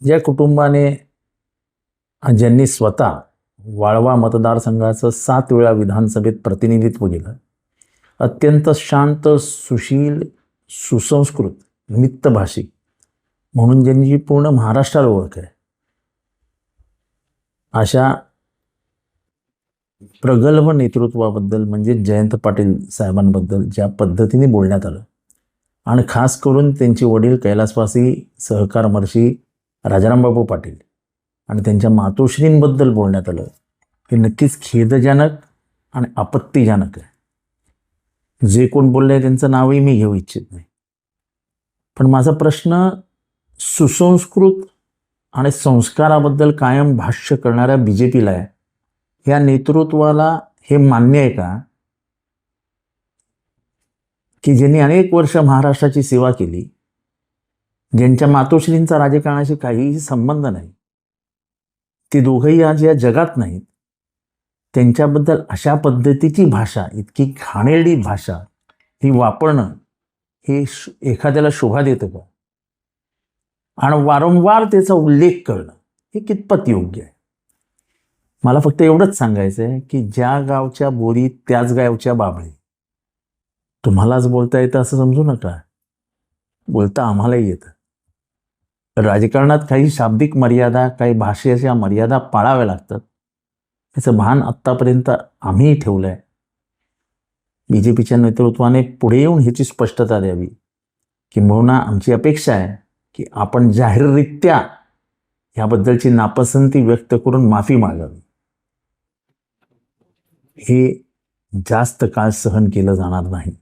ज्या कुटुंबाने ज्यांनी स्वतः वाळवा मतदारसंघाचं 7 वेळा विधानसभेत प्रतिनिधित्व केलं, अत्यंत शांत, सुशील, सुसंस्कृत, मितभाषी म्हणून ज्यांची पूर्ण महाराष्ट्राला ओळख आहे, अशा प्रगल्भ नेतृत्वाबद्दल म्हणजे जयंत पाटील साहेबांबद्दल ज्या पद्धतीने बोलण्यात आलं आणि खास करून त्यांचे वडील कैलासवासी सहकारमर्षी राजारामबापू पाटील आणि त्यांच्या मातोश्रींबद्दल बोलण्यात आलं, हे नक्कीच खेदजनक आणि आपत्तीजनक आहे. जे कोण बोलले त्यांचं नावही मी घेऊ इच्छित नाही. पण माझा प्रश्न सुसंस्कृत आणि संस्काराबद्दल कायम भाष्य करणाऱ्या BJPला आहे. या नेतृत्वाला हे मान्य आहे का की ज्यांनी अनेक वर्ष महाराष्ट्राची सेवा केली, ज्यांच्या मातोश्रींचा राजकारणाशी काहीही संबंध नाही, ती दोघंही आज या जगात नाहीत, त्यांच्याबद्दल अशा पद्धतीची भाषा, इतकी घाणेरडी भाषा ही वापरणं हे एखाद्याला शोभा देतं का? आणि वारंवार त्याचा उल्लेख करणं हे कितपत योग्य आहे? मला फक्त एवढंच सांगायचं आहे की ज्या गावच्या बोरी त्याच गावच्या बाबळी. तुम्हालाच बोलता येतं असं समजू नका, बोलता आम्हालाही येतं. राजकारणात काही शाब्दिक मर्यादा, काही भाषेच्या मर्यादा पाळाव्या लागतात, याचं भान आत्तापर्यंत आम्हीही ठेवलं आहे. BJPच्या नेतृत्वाने पुढे येऊन ह्याची स्पष्टता द्यावी. किंबहुना आमची अपेक्षा आहे की आपण जाहीररित्या ह्याबद्दलची नापसंती व्यक्त करून माफी मागावी. हे जास्त काळ सहन केलं जाणार नाही.